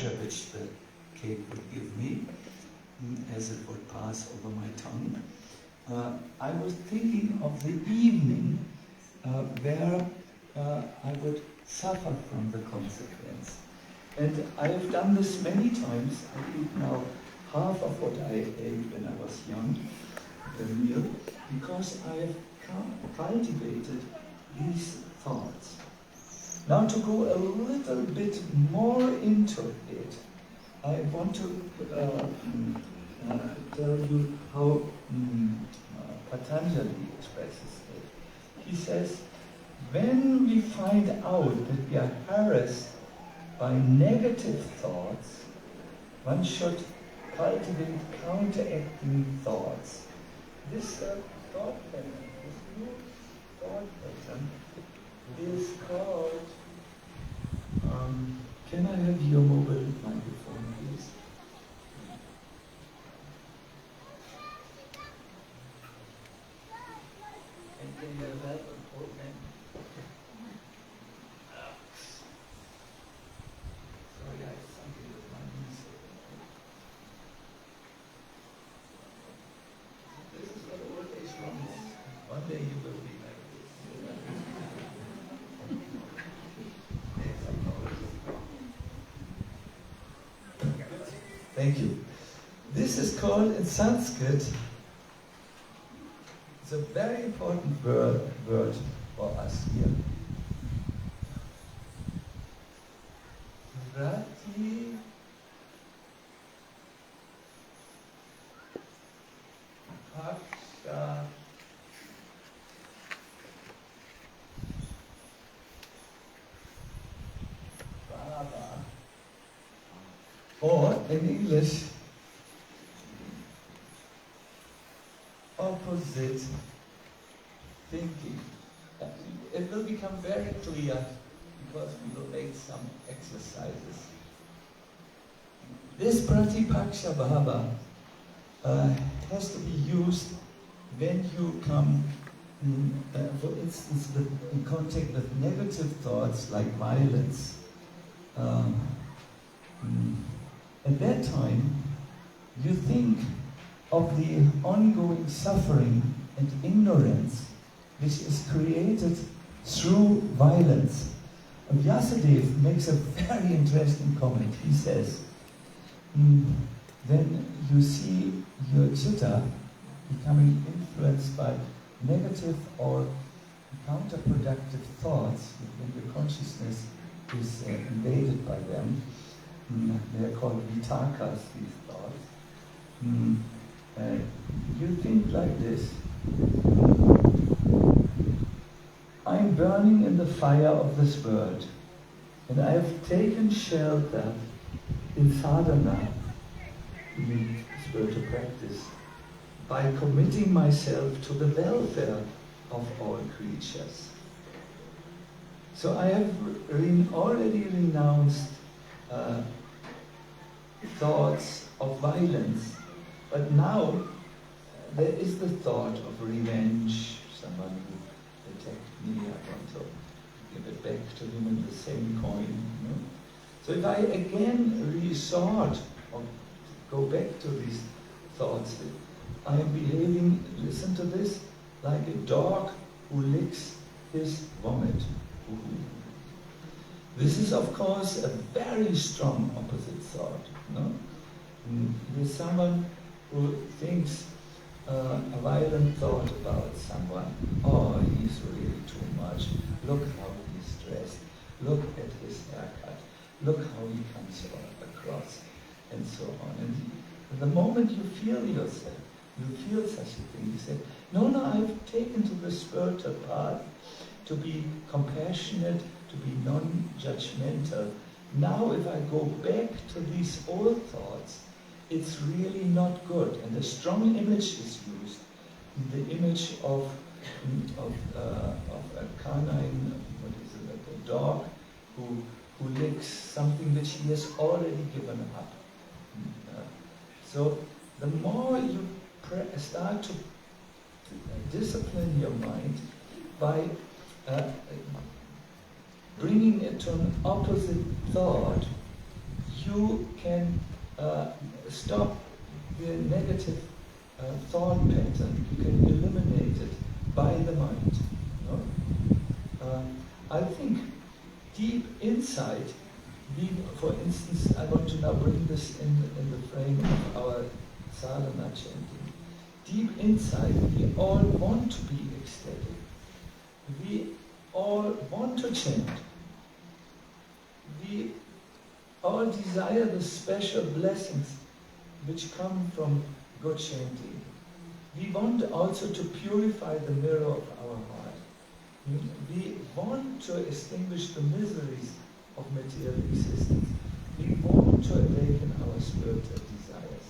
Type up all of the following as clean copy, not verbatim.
which the cake would give me as it would pass over my tongue. I was thinking of the evening where I would suffer from the consequence. And I have done this many times. I eat now half of what I ate when I was young, the meal, because I have cultivated these thoughts. Now to go a little bit more into it, I want to tell you how Patanjali expresses it. He says, when we find out that we are harassed by negative thoughts, one should cultivate counteracting thoughts. This thought pattern, this new thought pattern is called, can I have your mobile microphone, please? And can you have that? Sorry, I sunk it with my knees. This is what old age means. One day you will be like this. Thank you. This is called in Sanskrit, it's a very important word for us here. Rati Paksha Bhava, or in English, opposite thinking. It will become very clear because we will make some exercises. This Pratipaksha Bhava has to be used when you come, for instance, in contact with negative thoughts like violence. At that time, you think of the ongoing suffering and ignorance which is created through violence. Vyasadeva makes a very interesting comment. He says, when you see your chitta becoming influenced by negative or counterproductive thoughts, when your consciousness is invaded by them, they are called vitakas, these thoughts. You think like this: I'm burning in the fire of this world, and I have taken shelter in sadhana, in spiritual practice, by committing myself to the welfare of all creatures. So I have already renounced thoughts of violence, but now there is the thought of revenge. Someone who attacked me, I want to give it back to him in the same coin. You know? So if I again resort or go back to these thoughts, I am behaving, listen to this, like a dog who licks his vomit. This is, of course, a very strong opposite thought. No? There's someone who thinks a violent thought about someone. Oh, he's really too much. Look how he's dressed. Look at his haircut. Look how he comes across, and so on. And the moment you feel yourself, you feel such a thing, you say, no, I've taken to the spiritual path to be compassionate, to be non-judgmental. Now if I go back to these old thoughts, it's really not good. And a strong image is used, the image of a canine, what is it, like a dog who licks something which he has already given up. So the more you start to discipline your mind by bringing it to an opposite thought, you can stop the negative thought pattern. You can eliminate it by the mind. I think deep inside, for instance, I want to now bring this in the frame of our sadhana chanting. Deep inside, we all want to be ecstatic. We all want to chant. We all desire the special blessings which come from good chanting. We want also to purify the mirror of our heart. We want to extinguish the miseries of material existence. We want to awaken our spiritual desires.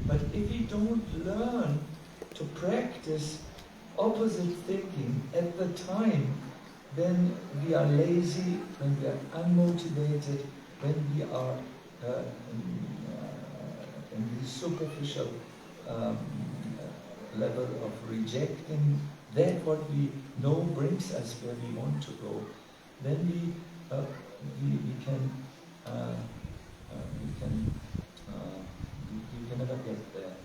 But if we don't learn to practice opposite thinking at the time when we are lazy, when we are unmotivated, when we are in the superficial level of rejecting that what we know brings us where we want to go, then we can never get there.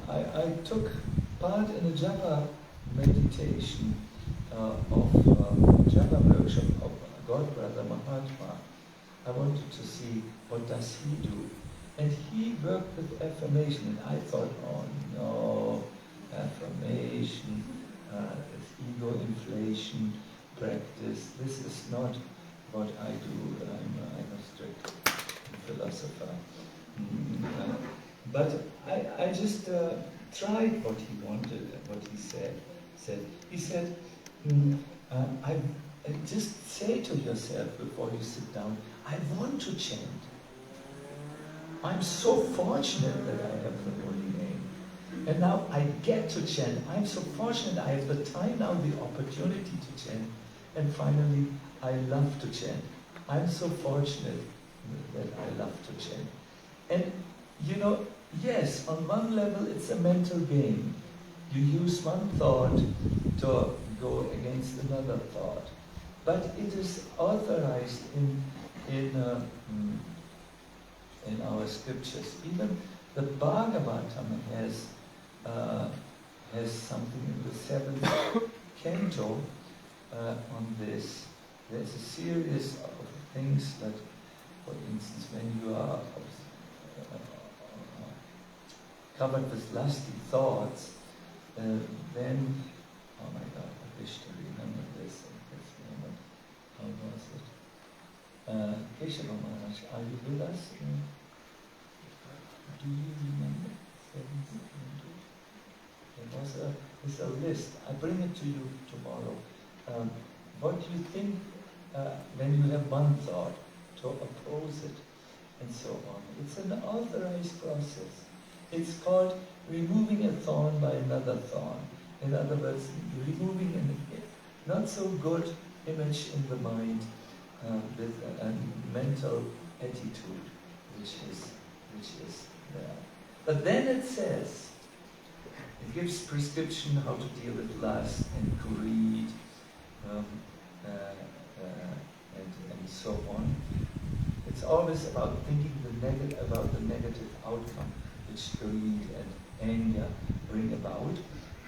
I took part in a japa meditation of japa workshop of God Brother Mahatma. I wanted to see what does he do. And he worked with affirmation, and I thought, oh no, affirmation, ego inflation practice. This is not what I do. I'm a strict philosopher. But I just tried what he wanted, what he said. He said, just say to yourself before you sit down, I want to chant. I'm so fortunate that I have the holy name. And now I get to chant. I'm so fortunate I have the time now, the opportunity to chant. And finally, I love to chant. I'm so fortunate that I love to chant. And you know, yes, on one level it's a mental game. You use one thought to go against another thought. But it is authorized in our scriptures. Even the Bhagavatam has something in the 7th canto on this. There's a series of things that, for instance, when you are covered with lusty thoughts, then, oh my God, I wish to remember this at this moment. How was it? Keshava Maharaj, are you with us? Do you remember? There's a list. I bring it to you tomorrow. What do you think when you have one thought to oppose it, and so on? It's an authorized process. It's called removing a thorn by another thorn. In other words, removing a not so good image in the mind with a mental attitude which is there. But then it says, it gives prescription how to deal with lust and greed and so on. It's always about thinking about the negative outcome which greed and anger bring about.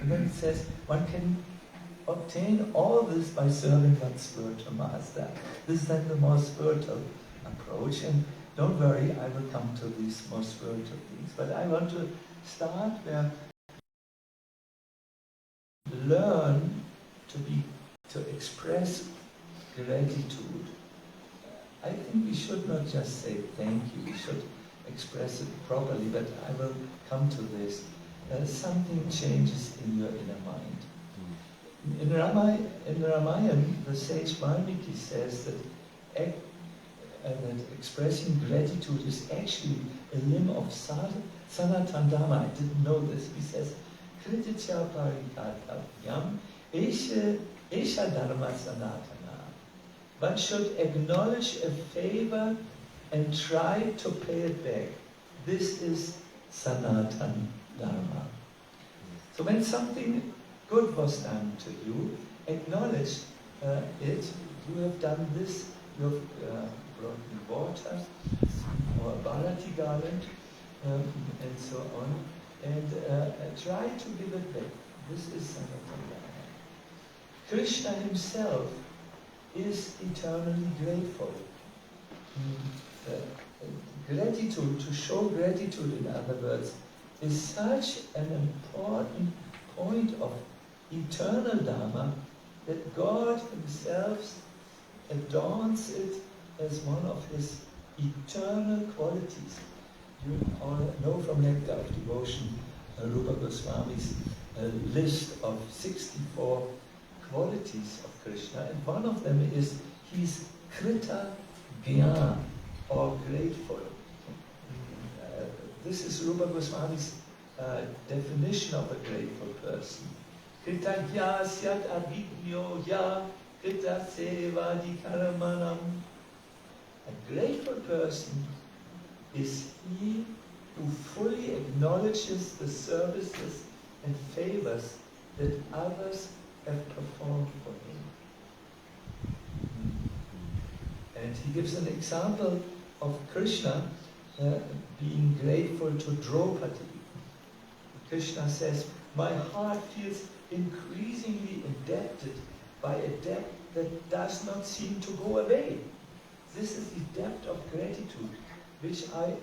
And then it says one can obtain all this by serving that spiritual master. This is then the more spiritual approach. And don't worry, I will come to these more spiritual things. But I want to start where learn to express gratitude. I think we should not just say thank you, we should express it properly, but I will come to this. Something changes in your inner mind. In Ramayana, the sage Valmiki says that expressing gratitude is actually a limb of Sanatana Dharma. I didn't know this. He says, Krititya parikatavyam esha dharma sanatana. One should acknowledge a favor and try to pay it back. This is Sanatana Dharma. So when something good was done to you, acknowledge it. You have done this, you have brought me water, or a Bharati garland, and so on, and try to give it back. This is Sacinandana. Krishna himself is eternally grateful. Gratitude, to show gratitude, in other words, is such an important point of eternal Dharma that God himself adorns it as one of his eternal qualities. You all know from Nectar of Devotion, Rupa Goswami's list of 64 qualities of Krishna, and one of them is he's Krita Gyan, or grateful. This is Rupa Goswami's definition of a grateful person. Krita Gya Syat Abhidnyo Ya Krita Seva Dikaramanam. A grateful person is he who fully acknowledges the services and favors that others have performed for him. And he gives an example of Krishna being grateful to Draupadi. Krishna says, my heart feels increasingly indebted by a debt that does not seem to go away. This is the debt of gratitude which I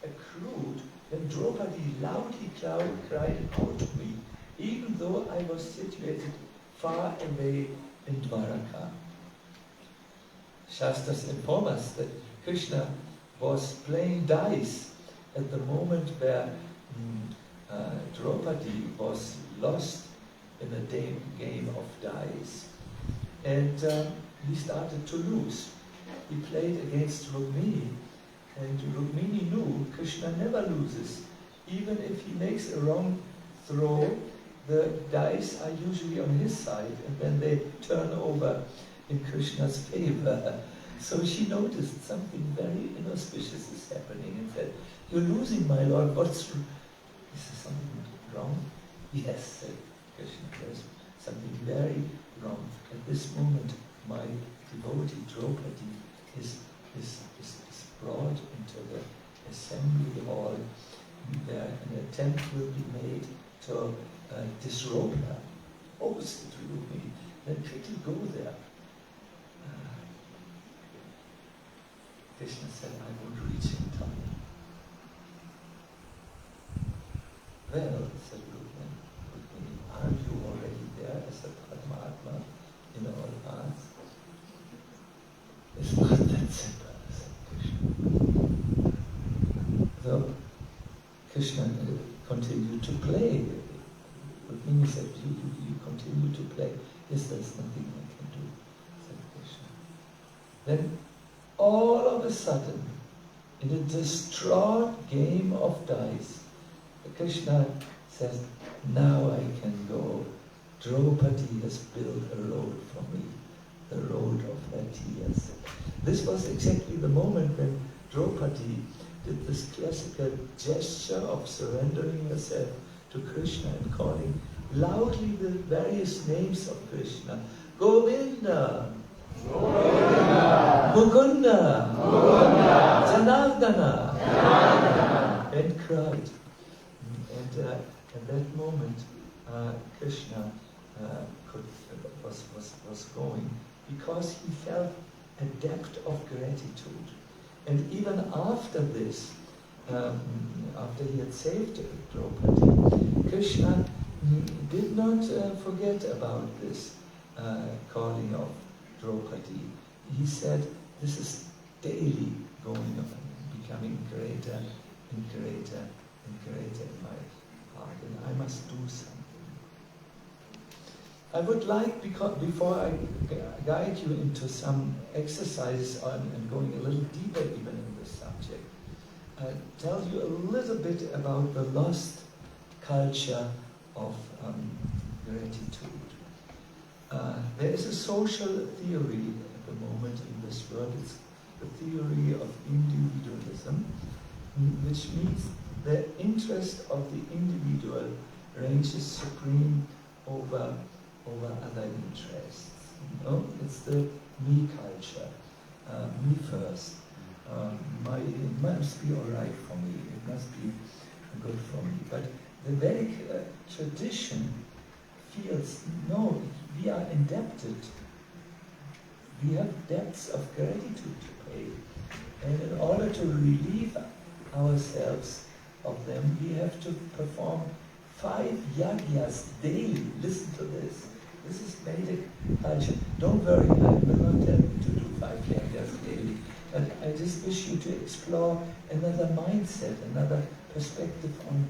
accrued when Draupadi loudly cried out to me, even though I was situated far away in Dwaraka. Shastras inform us that Krishna was playing dice at the moment where Draupadi was lost in a game of dice. And he started to lose. He played against Rukmini, and Rukmini knew Krishna never loses. Even if he makes a wrong throw, the dice are usually on his side, and then they turn over in Krishna's favor. So she noticed something very inauspicious is happening and said, you're losing, my lord, what's wrong? Is there something wrong? Yes, said Krishna, there's something very wrong. At this moment, my devotee Draupadi is brought into the assembly hall, where an attempt will be made to disrobe her. Oh, said Rukmini, then quickly go there. Krishna said, I won't reach in time. Well, said Rukmini, aren't you already there as a Paramatma in all paths? It's not that simple, said Krishna. So Krishna continued to play. Rukmini said, you continue to play. Yes, there's nothing I can do, said Krishna. Then all of a sudden, in a distraught game of dice, Krishna says, now I can go. Draupadi has built a road for me, the road of her tears. This was exactly the moment when Draupadi did this classical gesture of surrendering herself to Krishna and calling loudly the various names of Krishna. Govinda! Govinda! Mukunda! Mukunda! Janardana! And cried. And at that moment, Krishna was going because he felt a depth of gratitude. And even after this, after he had saved Draupadi, Krishna did not forget about this calling of Draupadi. He said, this is daily going on, becoming greater and greater and greater in my heart, and I must do something. I would like, before I guide you into some exercises and going a little deeper even in this subject, tell you a little bit about the lost culture of gratitude. There is a social theory at the moment in this world. It's the theory of individualism, which means the interest of the individual ranges supreme over other interests. You know? It's the me culture. me first. It must be all right for me. It must be good for me. But the Vedic tradition feels, no, we are indebted. We have debts of gratitude to pay. And in order to relieve ourselves of them, we have to perform 5 yajnas daily. Listen to this. This is Vedic culture. Don't worry, I will not tell you to do 5 yajnas daily. But I just wish you to explore another mindset, another perspective on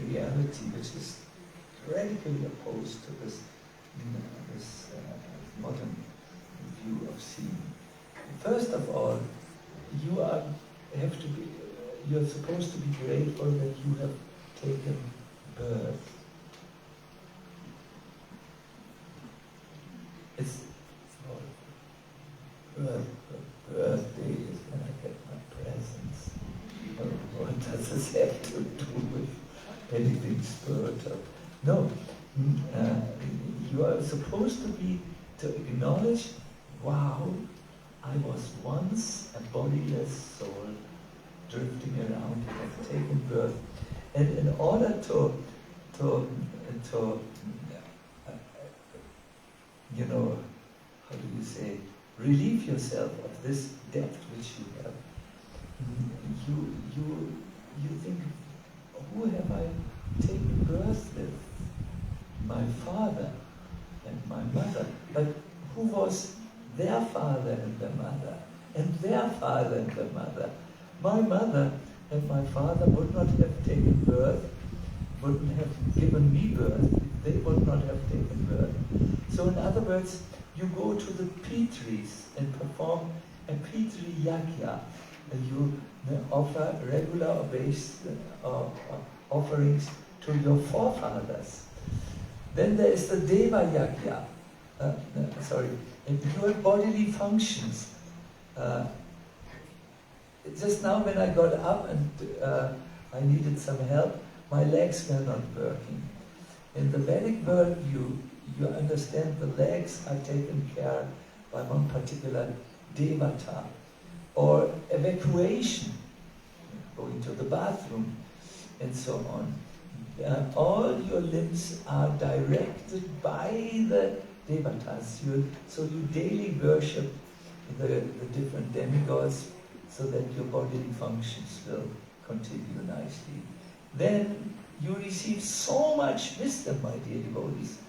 reality, which is radically opposed to this modern view of seeing. First of all, you're supposed to be grateful that you have taken birth. It's birthday is when I get my presents. What does this have to do with anything spiritual? No, you are supposed to acknowledge, wow, I was once a bodiless soul drifting around, have taken birth. And in order to how do you say, relieve yourself of this debt which you have, you think, who have I taken birth with? My father and my mother. But who was their father and their mother? And their father and their mother? My mother and my father would not have taken birth, wouldn't have given me birth, they would not have taken birth. So in other words, you go to the Pitris and perform a Pitri Yajna. You offer regular offerings to your forefathers. Then there is the Deva Yajna. And your bodily functions. Just now when I got up and I needed some help, my legs were not working. In the Vedic worldview, you understand the legs are taken care by one particular devata, or evacuation, going to the bathroom, and so on. All your limbs are directed by the devatas. So you daily worship the different demigods so that your bodily functions will continue nicely. Then you receive so much wisdom, my dear devotees.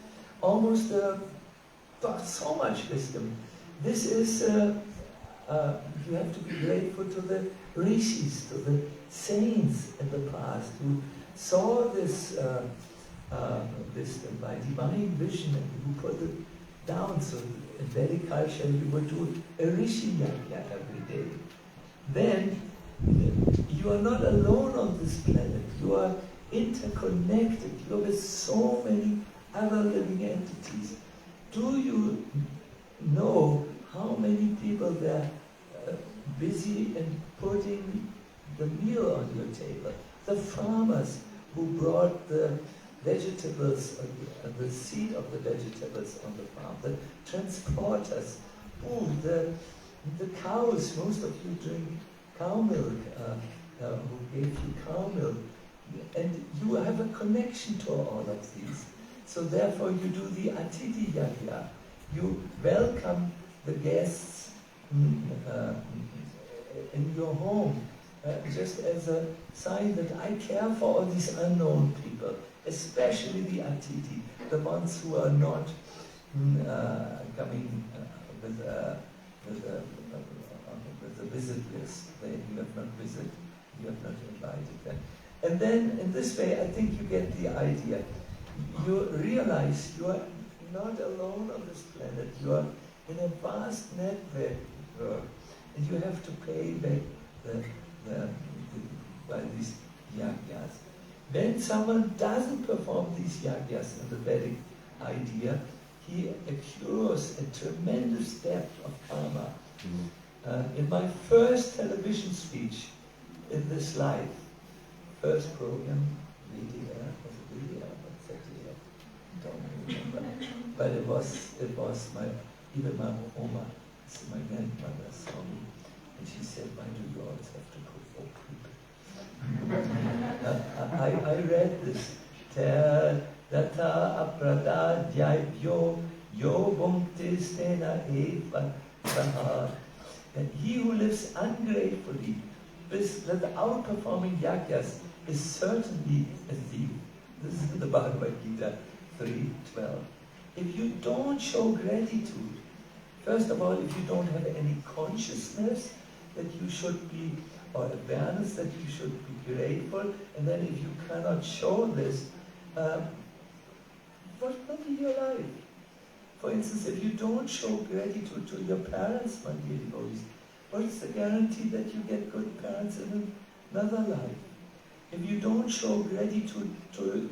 Almost so much wisdom. This is, you have to be grateful to the rishis, to the saints in the past who saw this wisdom by divine vision and who put it down. So in Vedic culture you would do a rishi yajna every day. Then you are not alone on this planet. You are interconnected. You are with so many other living entities. Do you know how many people they're busy in putting the meal on your table? The farmers who brought the vegetables, the seed of the vegetables on the farm, the transporters, the cows, most of you drink cow milk, who gave you cow milk, and you have a connection to all of these. So therefore you do the Atiti Yajna. You welcome the guests in your home, just as a sign that I care for all these unknown people, especially the Atiti, the ones who are not coming with a visit list. You have not visited, you have not invited them. And then in this way, I think you get the idea. You realize you are not alone on this planet. You are in a vast network, and you have to pay back by these yajnas. When someone doesn't perform these yajnas in the Vedic idea, he accrues a tremendous debt of karma. In my first television speech in this life, first program, don't remember, but it was my Oma This is my grandmother saw me, and she said, "Why do you always have to put four people?" I read this. Data apradadhyayyo yo bhukti stena eva praha. And he who lives ungratefully, without performing yagyas, is certainly a thief. This is the Bhagavad Gita 3:12. If you don't show gratitude, first of all, if you don't have any consciousness that you should be, or awareness that you should be grateful, and then if you cannot show this, what will be your life? For instance, if you don't show gratitude to your parents, my dear devotees, what is the guarantee that you get good parents in another life? If you don't show gratitude to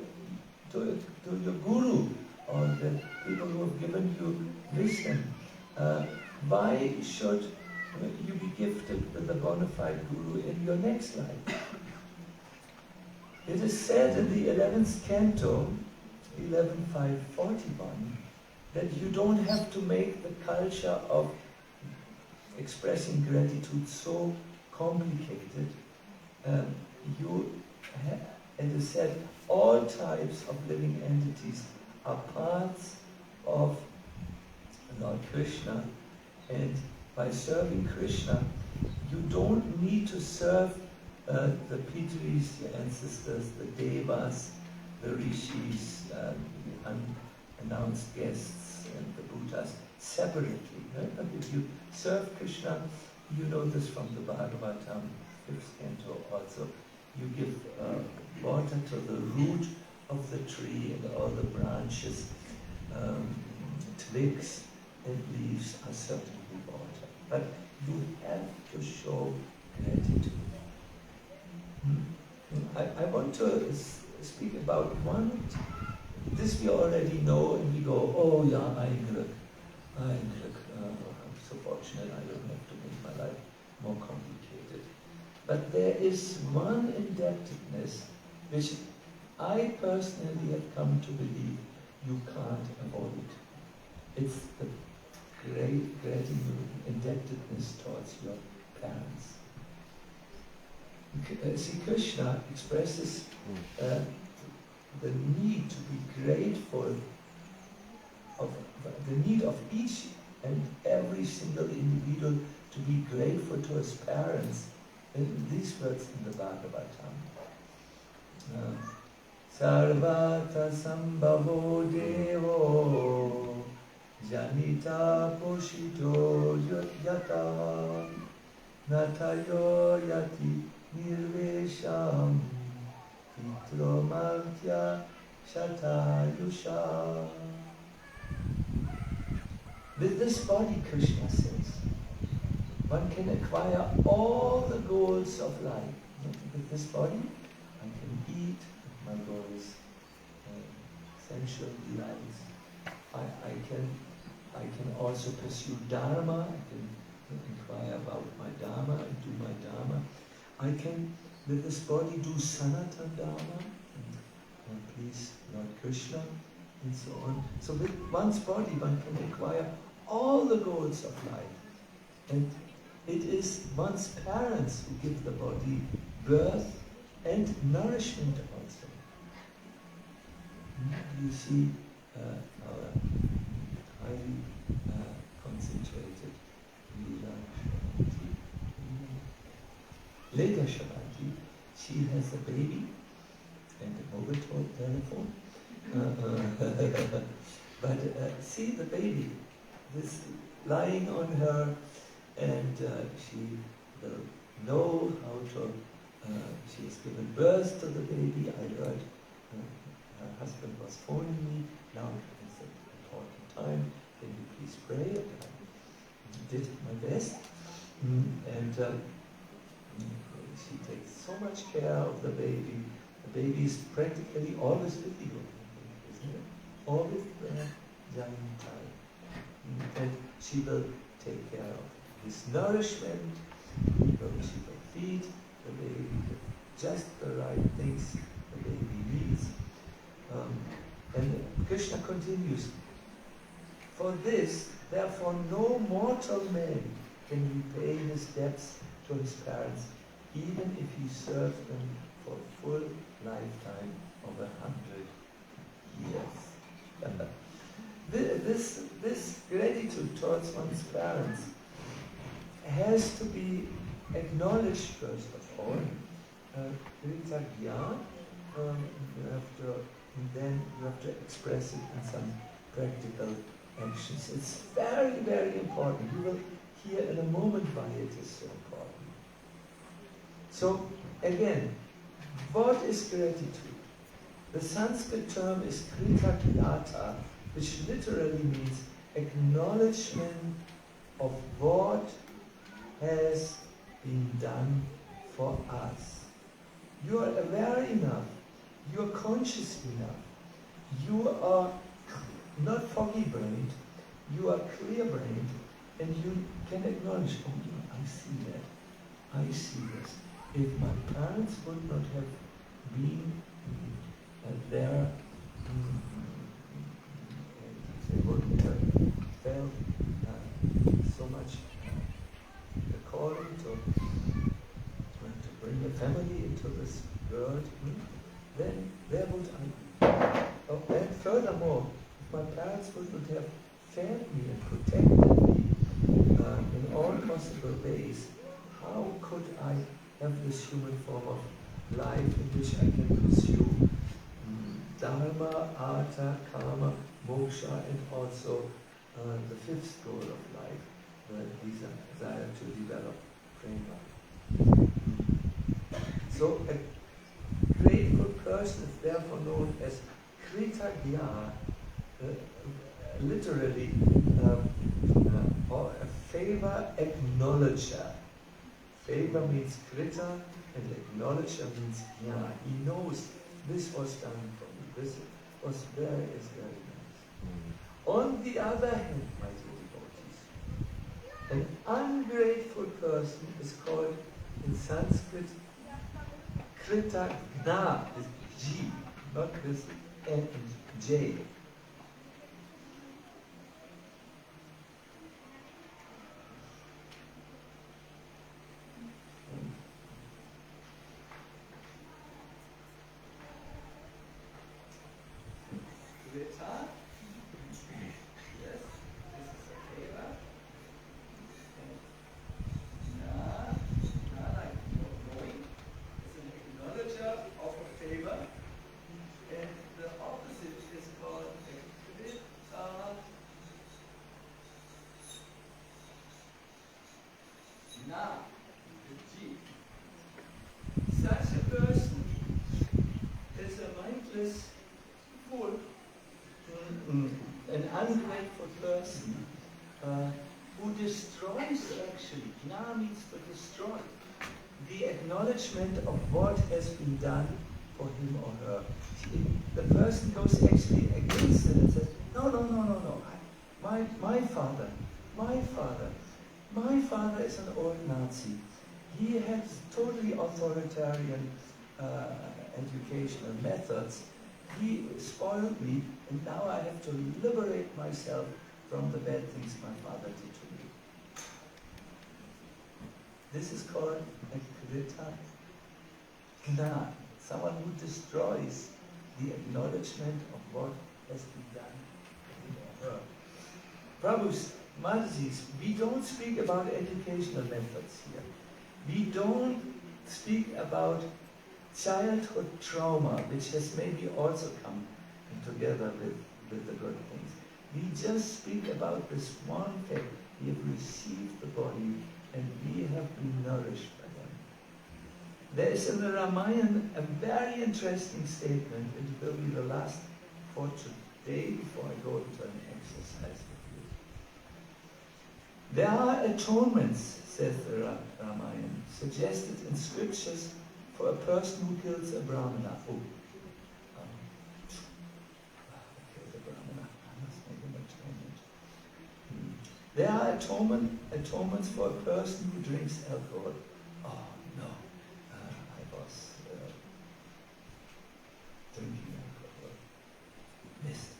your guru, or the people who have given you wisdom, why should you be gifted with a bona fide guru in your next life? It is said in the 11th canto, 11.541, that you don't have to make the culture of expressing gratitude so complicated. It is said all types of living entities are parts of Lord Krishna, and by serving Krishna, you don't need to serve the Pitris, the ancestors, the Devas, the Rishis, the unannounced guests, and the Buddhas separately. Right? But if you serve Krishna, you know this from the Bhagavatam, 5th canto also, you give water to the root of the tree, and all the branches, twigs, and leaves are certainly water. But you have to show gratitude. I want to speak about one. This we already know, and we go, oh yeah, I'm so fortunate, I don't have to make my life more complicated. But there is one indebtedness which I personally have come to believe you can't avoid. It's the great indebtedness towards your parents. See, Krishna expresses the need to be grateful, of the need of each and every single individual to be grateful to his parents. In these words in the Bhagavatam. Sarvata sambhavo devo janita poshito yata natayo yati nirvesham pitromantya shatayusha. With this body, Krishna says, one can acquire all the goals of life. With this body, I can eat my goals, sensual delights. I can also pursue Dharma. I can inquire about my Dharma and do my Dharma. I can, with this body, do Sanatana Dharma and please Lord Krishna and so on. So with one's body, one can acquire all the goals of life. And it is one's parents who give the body birth and nourishment also. You see our highly concentrated Leela Shavanti. Later Shavanti, she has a baby and a mobile telephone. But see the baby, this lying on her, and she will know how to, she has given birth to the baby. I heard her husband was phoning me, now it's an important time, can you please pray? I did my best, and she takes so much care of the baby. The baby is practically always with you, isn't it? Always there, young time. And she will take care of his nourishment, she will feed the baby with just the right things the baby needs. And Krishna continues, For this, therefore, no mortal man can repay his debts to his parents, even if he served them for a full lifetime of 100 years. This gratitude towards one's parents has to be acknowledged first of all. Kritagya, then you have to express it in some practical actions. It's very, very important. You will hear in a moment why it is so important. So, again, what is gratitude? The Sanskrit term is kritagyata, which literally means acknowledgement of what has been done for us. You are aware enough, you are conscious enough, you are not foggy-brained, you are clear-brained, and you can acknowledge, oh, I see that, I see this. If my parents would not have been there, they wouldn't have felt so much the calling to bring a family into this world, then where would I be? Oh, and furthermore, if my parents wouldn't have fed me and protected me in all possible ways, how could I have this human form of life in which I can pursue Dharma, Artha, Karma, Moksha, and also the fifth goal of life, the desire to develop prema. So a grateful person is therefore known as Kritagya, literally, or a favor acknowledger. Favor means krita, and acknowledger means jnana. He knows this was done for me. This was very nice. On the other hand, my dear devotees, an ungrateful person is called in Sanskrit kritagna, is G, not this N and J. An ungrateful person who destroys actually, jnana means to destroy, the acknowledgement of what has been done for him or her. The person goes actually against it and says, no, my father is an old Nazi. He has totally authoritarian educational methods. He spoiled me, and now I have to liberate myself from the bad things my father did to me. This is called a krita gna, someone who destroys the acknowledgement of what has been done for him or her. Prabhus, Matasis, we don't speak about educational methods here. We don't speak about childhood trauma, which has maybe also come together with the good things. We just speak about this one fact. We have received the body and we have been nourished by them. There is in the Ramayana a very interesting statement. It will be the last for today before I go into an exercise with you. There are atonements, says the Ramayana, suggested in scriptures for a person who kills a Brahmana. Oh, I killed a Brahmana. I must make an atonement. There are atonements for a person who drinks alcohol. Oh no, I was drinking alcohol. Missed,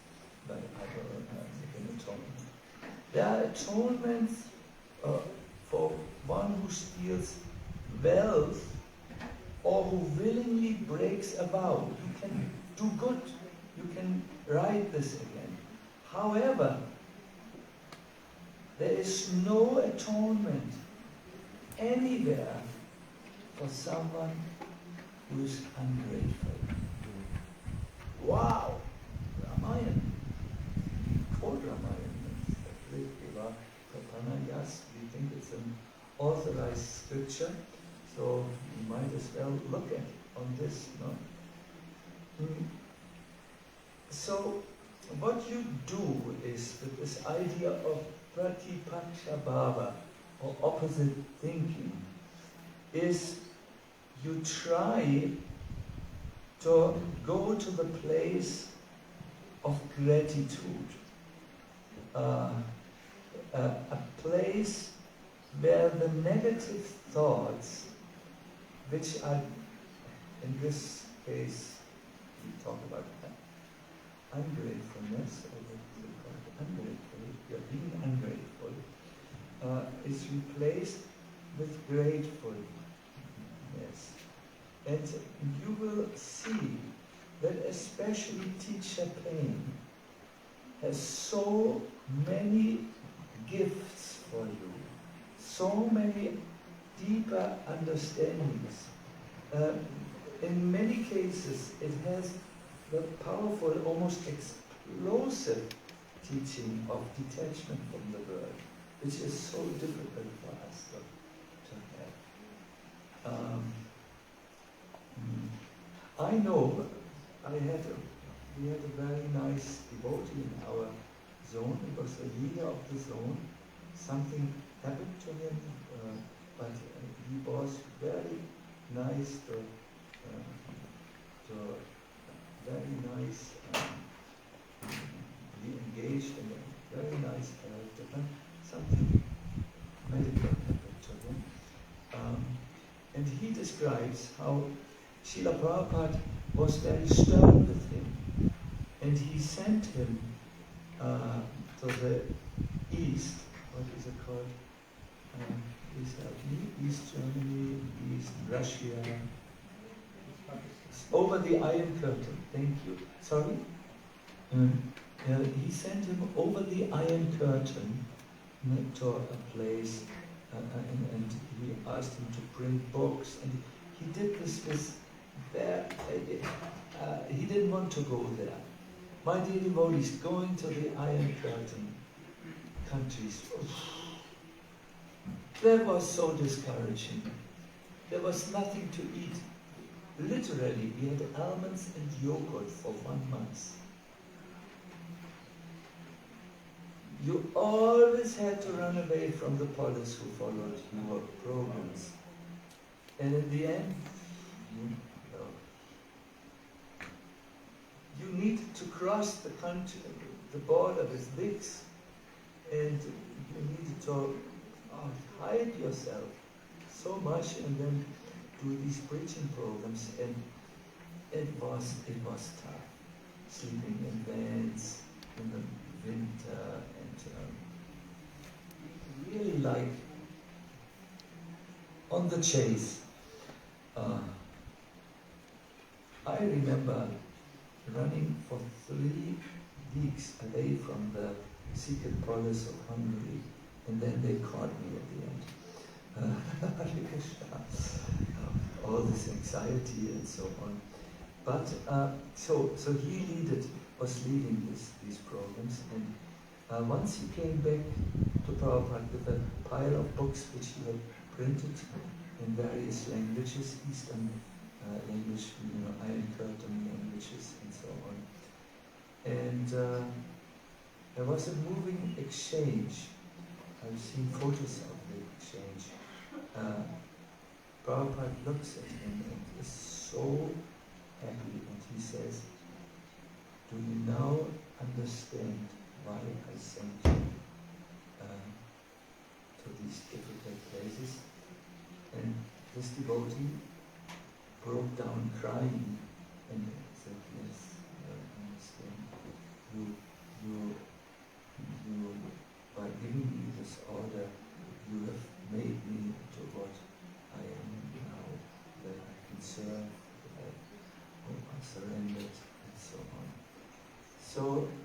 but I will make an atonement. atonement for one who steals wealth or who willingly breaks a vow. You can do good. You can write this again. However, there is no atonement anywhere for someone who is ungrateful. Wow! Ramayana. Quote Ramayana. Yes, we think it's an authorized scripture, so you might as well look at it on this, no? So, what you do is, with this idea of pratipaksha bhava, or opposite thinking, is you try to go to the place of gratitude, a place where the negative thoughts, which are, in this case, we talk about ungratefulness, or what is it called? Ungrateful, you're being ungrateful, is replaced with grateful. Yes. And you will see that especially teacher Pain has so many gifts for you, so many deeper understandings. In many cases, it has the powerful, almost explosive teaching of detachment from the world, which is so difficult for us to have. I know we had a very nice devotee in our zone. He was the leader of the zone. Something happened to him, but he was very nice he engaged in a very nice character, but something medical happened to him. And he describes how Srila Prabhupada was very stern with him, and he sent him to the east. What is it called? East Germany, East Russia, over the Iron Curtain. Thank you. Sorry? He sent him over the Iron Curtain to a place, and he asked him to bring books, and he did this with he didn't want to go there. My dear devotees, going to the Iron Curtain countries, that was so discouraging. There was nothing to eat. Literally, we had almonds and yogurt for 1 month. You always had to run away from the police who followed your programs. And in the end, you needed to cross the country, the border with Vicks, and you needed to hide yourself so much and then do these preaching programs, and it was tough. Sleeping in vans in the winter, and really like on the chase. I remember running for 3 weeks away from the secret police of Hungary, and then they caught me at the end. All this anxiety and so on. But so he was leading these programs, and once he came back to Prabhupada with a pile of books which he had printed in various languages, Eastern language, Iron Curtain languages, and so on. And there was a moving exchange. I've seen photos of the exchange. Prabhupada looks at him and is so happy, and he says, "Do you now understand why I sent you to these difficult places?" And this devotee broke down crying and said, "Yes, I understand. But giving me this order, you have made me to what I am now, that I can serve, that I surrendered, and so on. So,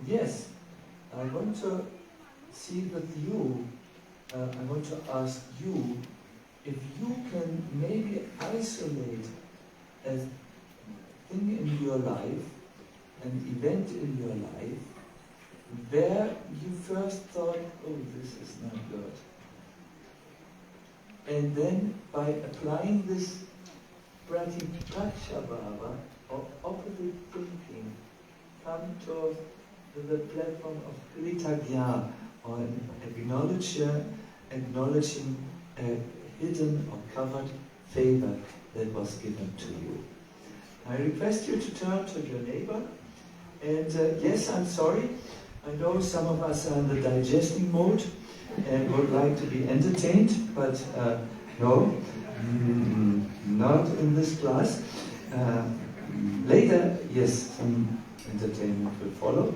yes, I want to see with you, I want to ask you, if you can maybe isolate a thing in your life, an event in your life, where you first thought, oh, this is not good. And then by applying this pratipakshava, or opposite thinking, come to the platform of kritagya, or acknowledging a hidden or covered favor that was given to you. I request you to turn to your neighbor, and yes, I'm sorry, I know some of us are in the digesting mode and would like to be entertained, but no, not in this class. Later, yes, some entertainment will follow,